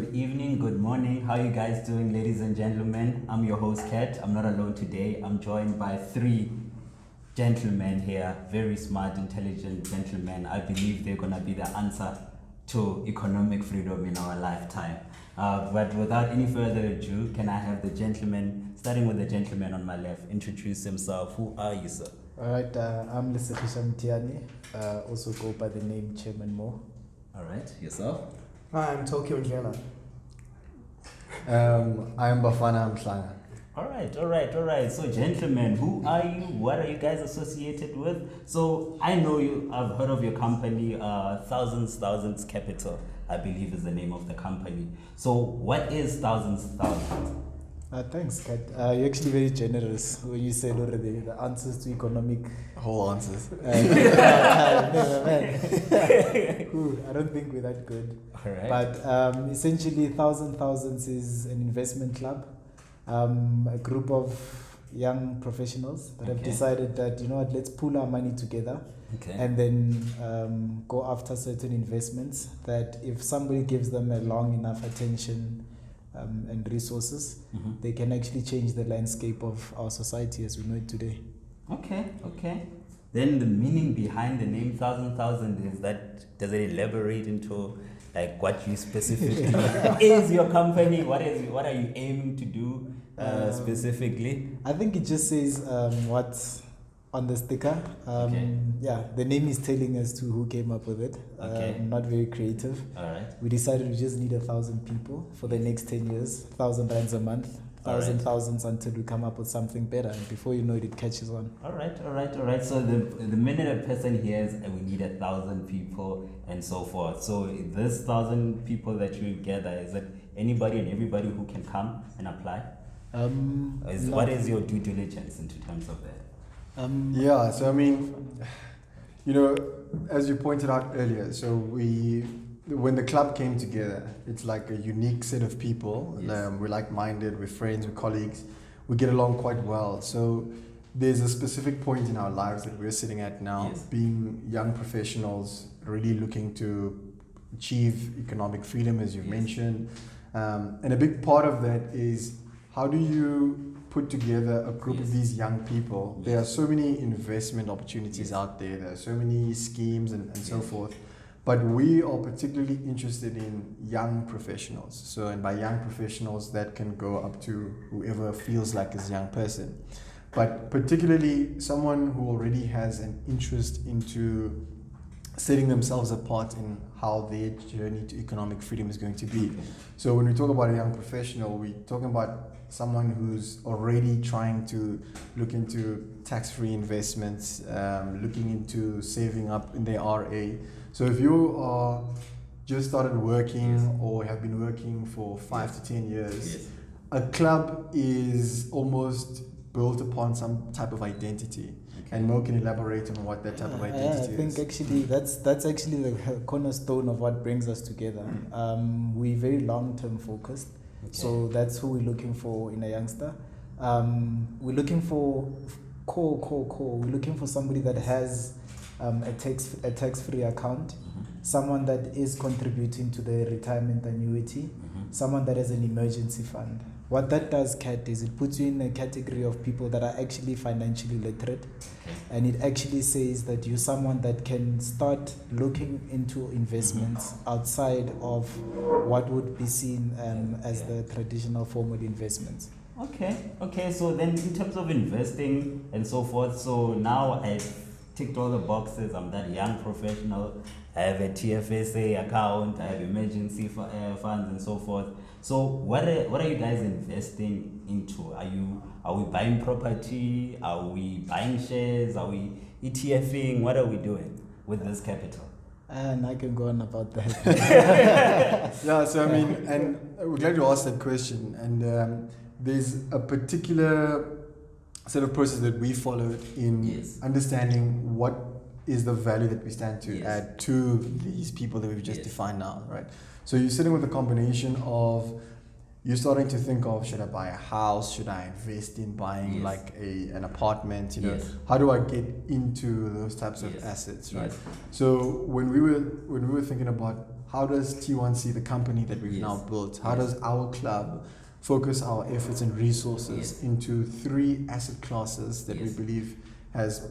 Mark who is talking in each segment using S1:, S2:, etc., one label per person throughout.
S1: good evening, good morning. How you guys doing, ladies and gentlemen? I'm your host, Kat. I'm not alone today. I'm joined by three gentlemen here, very smart, intelligent gentlemen. I believe they're gonna be the answer to economic freedom in our lifetime. But without any further ado, can I have the gentleman, starting with the gentleman on my left, introduce himself. Who are you, sir?
S2: All right, I'm Lesakisha Mtiani, also go by the name Chairman Mo.
S1: All right, yourself?
S3: Hi, I'm Tokyo Ngela.
S4: I am Bafana Mhlanga.
S1: All right. So, gentlemen, who are you? What are you guys associated with? So, I know you. I've heard of your company, Thousands Capital, I believe is the name of the company. So, what is Thousands?
S2: Thanks, Kat. You're actually very generous when you said already the answers to economic.
S4: Whole answers.
S2: Never, man. Cool. I don't think we're that good.
S1: All right.
S2: But essentially, Thousands is an investment club, a group of young professionals that have decided that, you know what, let's pool our money together and then go after certain investments that if somebody gives them a long enough attention and resources, they can actually change the landscape of our society as we know it today.
S1: Okay. Then the meaning behind the name Thousand is that, does it elaborate into like what you specifically is your company? What are you aiming to do specifically?
S2: I think it just says what's on the sticker. Yeah, the name is telling us to who came up with it. Not very creative.
S1: All right.
S2: We decided we just need 1,000 people for the next 10 years, 1,000 rands a month, thousands until we come up with something better. And before you know it, it catches on.
S1: All right. So the minute a person hears we need 1,000 people and so forth. So this 1,000 people that you gather, is it anybody and everybody who can come and apply? What is your due diligence in terms of that?
S4: Yeah, so I mean, you know, as you pointed out earlier, so when the club came together, it's like a unique set of people.
S1: Yes.
S4: We're like-minded, we're friends, we're colleagues, we get along quite well. So there's a specific point in our lives that we're sitting at now, being young professionals, really looking to achieve economic freedom, as you've mentioned. And a big part of that is, how do you put together a group of these young people? There are so many investment opportunities out there. There are so many schemes and so forth. But we are particularly interested in young professionals. So, and by young professionals, that can go up to whoever feels like is a young person. But particularly someone who already has an interest into setting themselves apart in how their journey to economic freedom is going to be. So when we talk about a young professional, we're talking about someone who's already trying to look into tax-free investments, looking into saving up in their RA. So if you are just started working or have been working for 5 to 10 years, a club is almost built upon some type of identity. And Mo can elaborate on what that type of identity is.
S2: I think actually that's actually the cornerstone of what brings us together. We're very long-term focused. So that's who we're looking for in a youngster. We're looking for core. We're looking for somebody that has a tax-free account, someone that is contributing to the retirement annuity, someone that has an emergency fund. What that does, Kat, is it puts you in a category of people that are actually financially literate, and it actually says that you're someone that can start looking into investments outside of what would be seen as the traditional formal investments.
S1: Okay. So then, in terms of investing and so forth, so now I've ticked all the boxes. I'm that young professional. I have a TFSA account. I have emergency funds and so forth. So what are you guys investing into? Are we buying property? Are we buying shares? Are we ETFing? What are we doing with this capital?
S2: And I can go on about that.
S4: Yeah, so I mean, and we're glad you asked that question. And there's a particular set of process that we followed in understanding what is the value that we stand to add to these people that we've just defined now, right? So you're sitting with a combination of, you're starting to think of, should I buy a house? Should I invest in buying like an apartment? You know, how do I get into those types of assets, right? So when we were thinking about how does T1C, the company that we've now built, how does our club focus our efforts and resources into 3 asset classes that we believe has,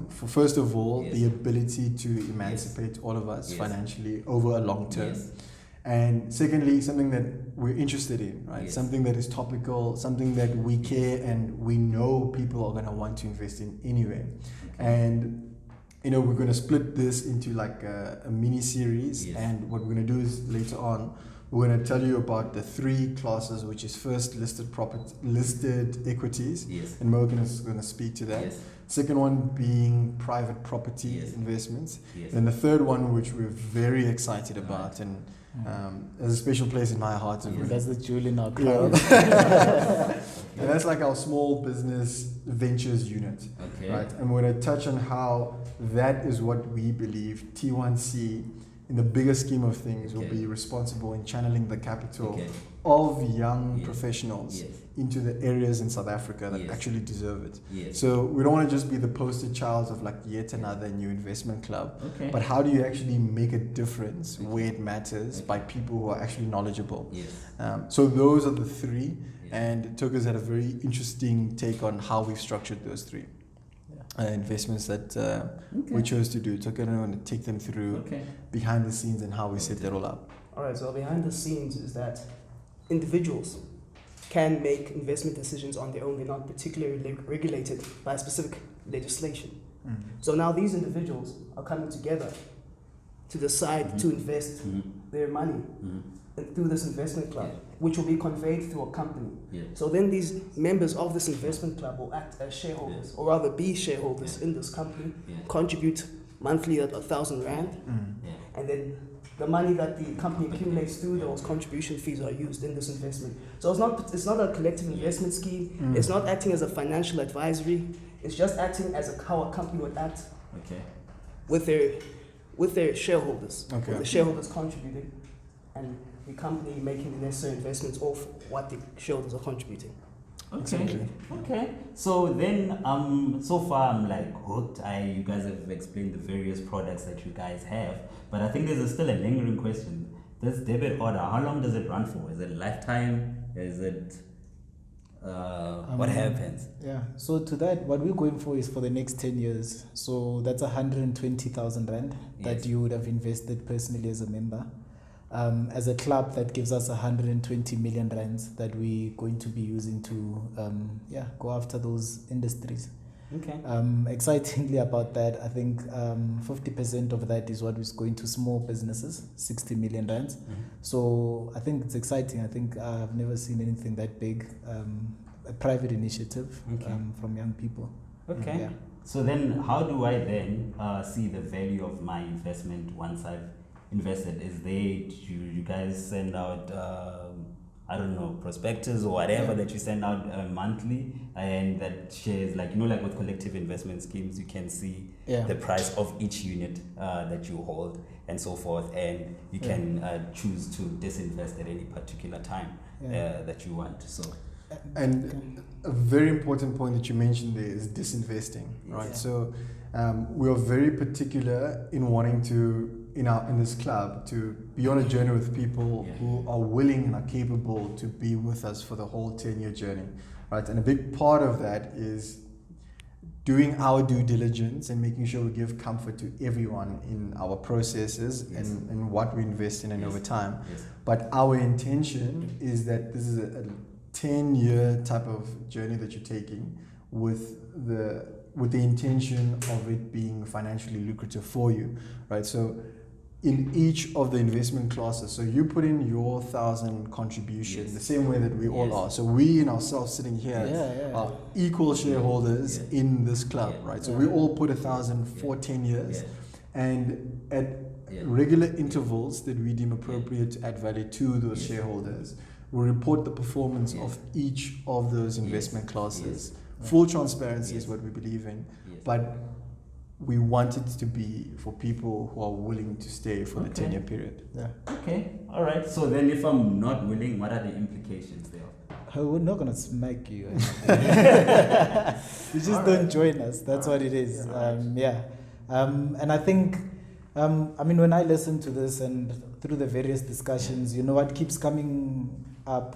S4: for first of all, the ability to emancipate all of us financially over a long term. And secondly, something that we're interested in, right? Something that is topical, something that we care and we know people are going to want to invest in anyway. And we're going to split this into like a mini series, and what we're going to do is later on we're going to tell you about the 3 classes, which is first listed equities, and Morgan is going to speak to that. Second one being private property investments, and the third one, which we're very excited about, and there's a special place in my heart.
S2: That's the jewel in our crown.
S4: And that's like our small business ventures unit, right? And we're going to touch on how that is what we believe T1C, in the bigger scheme of things, will be responsible in channeling the capital of young professionals into the areas in South Africa that actually deserve it. So we don't want to just be the poster child of like yet another new investment club, but how do you actually make a difference where it matters by people who are actually knowledgeable? So those are the 3, and Toka's had a very interesting take on how we've structured those 3 investments that we chose to do. Toka, I want to take them through behind the scenes and how we set that all up.
S3: All right, so behind the scenes is that individuals can make investment decisions on their own. They're not particularly regulated by specific legislation. So now these individuals are coming together to decide to invest their money through this investment club, which will be conveyed through a company. So then these members of this investment club will act as shareholders, or rather be shareholders in this company, contribute monthly at 1,000 rand, and then the money that the company accumulates through those contribution fees are used in this investment. So it's not a collective investment scheme. It's not acting as a financial advisory. It's just acting as how a company would act with their shareholders, with the shareholders contributing, and the company making the necessary investments off what the shareholders are contributing.
S1: Okay. So then, so far I'm like hooked. You guys have explained the various products that you guys have, but I think there's still a lingering question. This debit order, how long does it run for? Is it lifetime? Is it what happens?
S2: So to that, what we're going for is for the next 10 years. So that's 120,000 rand that you would have invested personally as a member. As a club, that gives us 120 million rands that we're going to be using to go after those industries. Excitingly about that, I think 50% of that is what is going to small businesses, 60 million rands. So I think it's exciting. I think I've never seen anything that big, a private initiative from young people.
S1: So then how do I then see the value of my investment once I've invested? Is you guys send out I don't know, prospectus or whatever that you send out monthly, and that shares, like like with collective investment schemes, you can see the price of each unit that you hold and so forth, and you can choose to disinvest at any particular time that you want. So
S4: and a very important point that you mentioned there is disinvesting, right? So we are very particular in wanting to, in this club, to be on a journey with people who are willing and are capable to be with us for the whole 10-year journey, right? And a big part of that is doing our due diligence and making sure we give comfort to everyone in our processes and what we invest in and over time. But our intention is that this is a 10-year type of journey that you're taking with the intention of it being financially lucrative for you, right? So in each of the investment classes, so you put in your 1,000 contribution the same way that we all are. So we in ourselves sitting here are equal shareholders in this club, right? So we all put 1,000 for 10 years, and at regular intervals that we deem appropriate to add value to those shareholders, we report the performance of each of those investment classes. Full transparency is what we believe in, but we want it to be for people who are willing to stay for the 10-year period.
S1: All right. So then if I'm not willing, what are the implications there?
S2: We're not going to smack you. You just don't join us. That's what it is. And I think, when I listen to this and through the various discussions, you know, what keeps coming up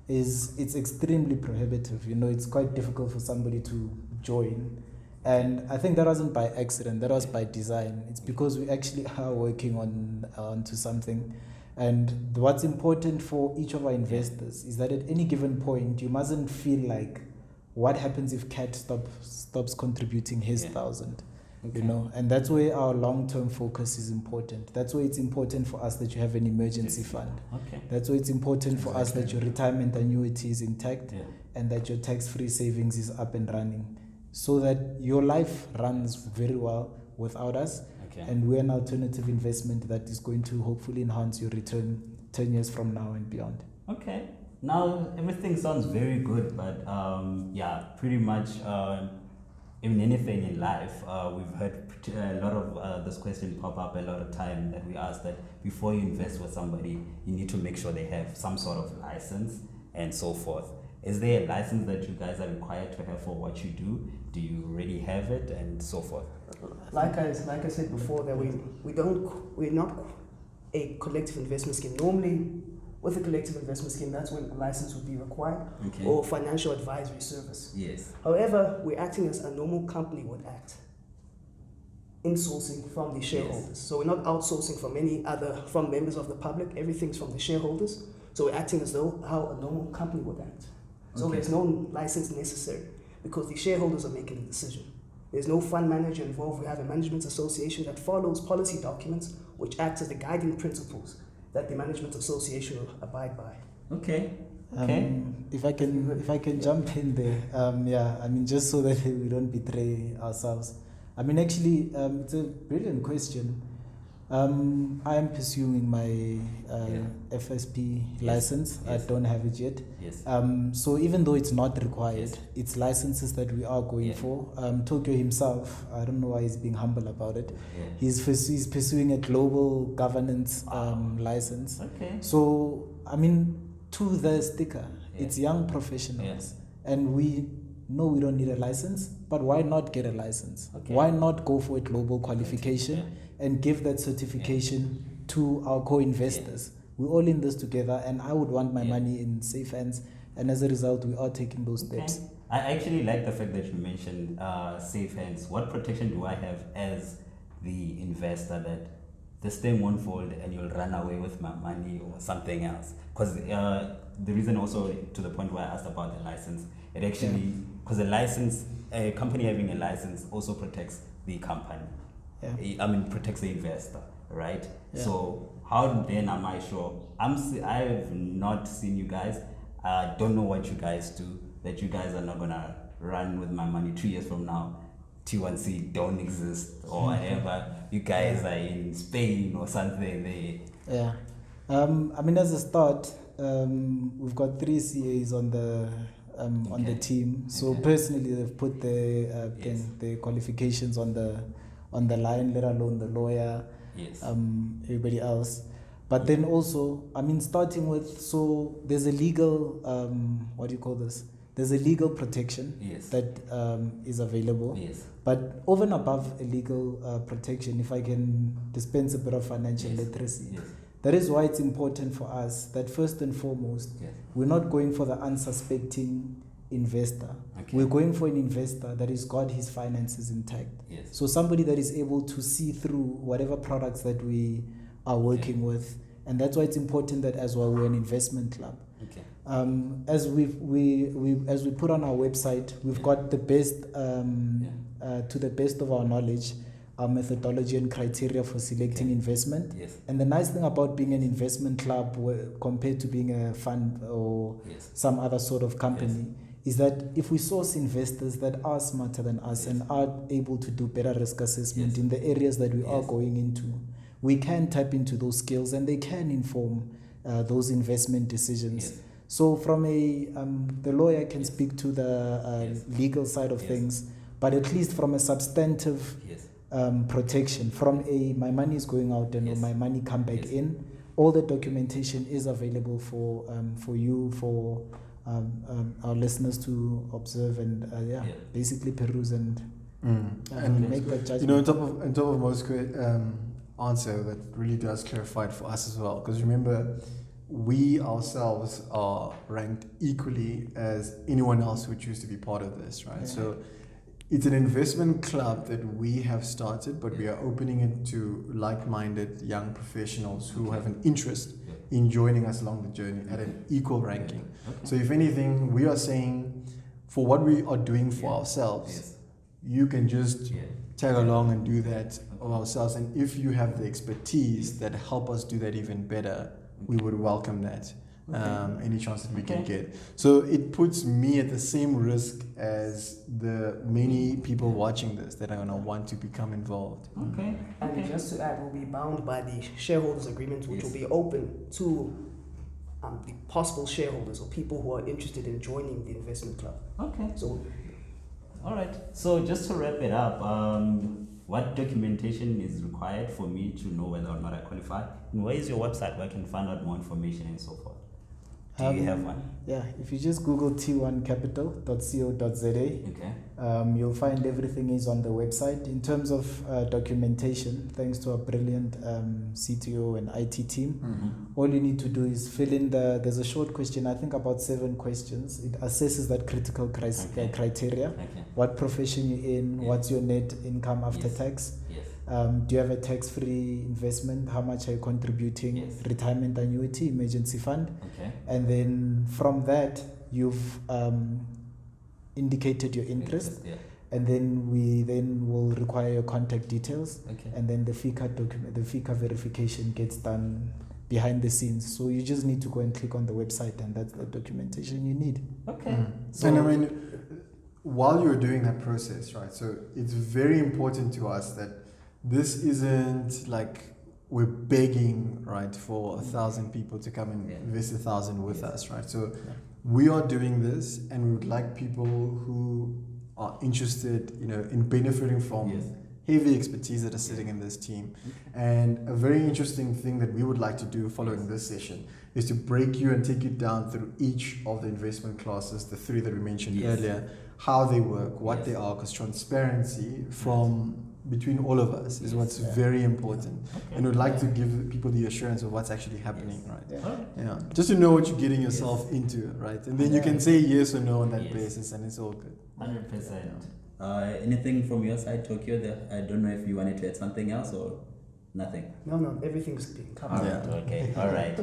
S2: is it's extremely prohibitive. You know, it's quite difficult for somebody to join. And I think that wasn't by accident, that was by design. It's because we actually are working onto something. And what's important for each of our investors is that at any given point, you mustn't feel like, what happens if Cat stops contributing his 1,000? You know, and that's where our long-term focus is important. That's why it's important for us that you have an emergency fund. That's why it's important for us that your retirement annuity is intact and that your tax-free savings is up and running, so that your life runs very well without us. And we're an alternative investment that is going to hopefully enhance your return 10 years from now and beyond.
S1: Okay. Now, everything sounds very good, but pretty much in anything in life, we've heard a lot of this question pop up a lot of time, that we ask that before you invest with somebody, you need to make sure they have some sort of license and so forth. Is there a license that you guys are required to have for what you do? Do you already have it and so forth?
S3: Like I said before, that we're not a collective investment scheme. Normally, with a collective investment scheme, that's when a license would be required, or financial advisory service.
S1: Yes.
S3: However, we're acting as a normal company would act, insourcing from the shareholders.
S1: Yes.
S3: So we're not outsourcing from members of the public. Everything's from the shareholders. So we're acting as though how a normal company would act. So there's no license necessary, because the shareholders are making the decision. There's no fund manager involved. We have a management association that follows policy documents which act as the guiding principles that the management association will abide by.
S1: Okay.
S2: If I can jump in there, I mean, just so that we don't betray ourselves. I mean, actually, it's a brilliant question. I am pursuing my FSP license.
S1: Yes.
S2: I don't have it yet.
S1: Yes.
S2: So even though it's not required, it's licenses that we are going for. Tokyo himself, I don't know why he's being humble about it. He's pursuing a global governance license. So, I mean, to the sticker, it's young professionals. And we know we don't need a license, but why not get a license? Why not go for a global qualification and give that certification to our co-investors? We're all in this together, and I would want my money in safe hands, and as a result, we are taking those steps.
S1: I actually like the fact that you mentioned safe hands. What protection do I have as the investor that this thing won't fold and you'll run away with my money or something else? Because the reason also, to the point where I asked about the license, it actually, because a company having a license also protects the company. I mean, protects the investor, right? So how then am I sure? I have not seen you guys. I don't know what you guys do, that you guys are not gonna run with my money 2 years from now. T1C don't exist, or whatever. You guys are in Spain or something.
S2: I mean, as a start, we've got 3 CAs on the team. So personally, they've put the qualifications on the line, let alone the lawyer, everybody else. But then also, I mean, starting with, so there's a legal, what do you call this? There's a legal protection that is available. But over and above a legal protection, if I can dispense a bit of financial literacy, that is why it's important for us that first and foremost, we're not going for the unsuspecting investor. We're going for an investor that has got his finances intact. So somebody that is able to see through whatever products that we are working with. And that's why it's important that as well we're an investment club. As we put on our website, we've got the best, to the best of our knowledge, our methodology and criteria for selecting investment. And the nice thing about being an investment club compared to being a fund or some other sort of company is that if we source investors that are smarter than us and are able to do better risk assessment in the areas that we are going into, we can tap into those skills and they can inform those investment decisions. So from the lawyer can speak to the legal side of things, but at least from a substantive protection, from my money is going out and my money come back in, all the documentation is available for you, for our listeners to observe and basically peruse and make that judgment.
S4: You know, on top of most answer that really does clarify it for us as well. Because remember, we ourselves are ranked equally as anyone else who choose to be part of this, right?
S2: Yeah.
S4: So it's an investment club that we have started, but we are opening it to like-minded young professionals who have an interest in joining us along the journey at an equal ranking.
S1: Okay.
S4: So if anything, we are saying for what we are doing for ourselves, you can just tag along and do that of ourselves. And if you have the expertise that help us do that even better, we would welcome that. Any chance that we can get. So it puts me at the same risk as the many people watching this that are going to want to become involved.
S1: Okay.
S3: And just to add, we'll be bound by the shareholders agreement, which will be open to the possible shareholders or people who are interested in joining the investment club.
S1: Okay.
S3: So,
S1: all right. So just to wrap it up, what documentation is required for me to know whether or not I qualify? And where is your website where I can find out more information and so forth? Do you have one?
S2: Yeah, if you just Google T1capital.co.za,
S1: Okay.
S2: You'll find everything is on the website. In terms of documentation, thanks to our brilliant CTO and IT team, all you need to do is fill in there's a short question, I think about 7 questions. It assesses that critical criteria.
S1: Okay.
S2: What profession you're in, what's your net income after tax?
S1: Yes.
S2: Do you have a tax-free investment? How much are you contributing?
S1: Yes.
S2: Retirement annuity, emergency fund.
S1: Okay.
S2: And then from that, you've indicated your interest.
S1: Yeah.
S2: And then we will require your contact details.
S1: Okay.
S2: And then the FICA document, the FICA verification gets done behind the scenes. So you just need to go and click on the website, and that's the documentation you need.
S1: Okay.
S4: So, and I mean, while you're doing that process, right? So it's very important to us that this isn't like we're begging, right, for 1,000 people to come and invest 1,000 with us, right? So we are doing this, and we would like people who are interested, in benefiting from heavy expertise that are sitting in this team. And a very interesting thing that we would like to do following this session is to break you and take you down through each of the investment classes, the 3 that we mentioned earlier, how they work, what they are, because transparency from between all of us is what's very important. And we'd like to give people the assurance of what's actually happening, right? Just to know what you're getting yourself into, right? And then you can say yes or no on that basis, and it's all good.
S1: 100%. Anything from your side, Tokyo? I don't know if you wanted to add something else or nothing.
S3: No, everything's being covered.
S1: Okay, all right.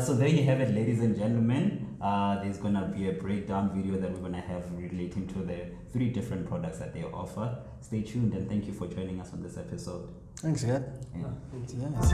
S1: So there you have it, ladies and gentlemen. There's going to be a breakdown video that we're going to have relating to the 3 different products that they offer. Stay tuned, and thank you for joining us on this episode.
S4: Thanks, yeah.
S1: Yeah.
S4: Yes.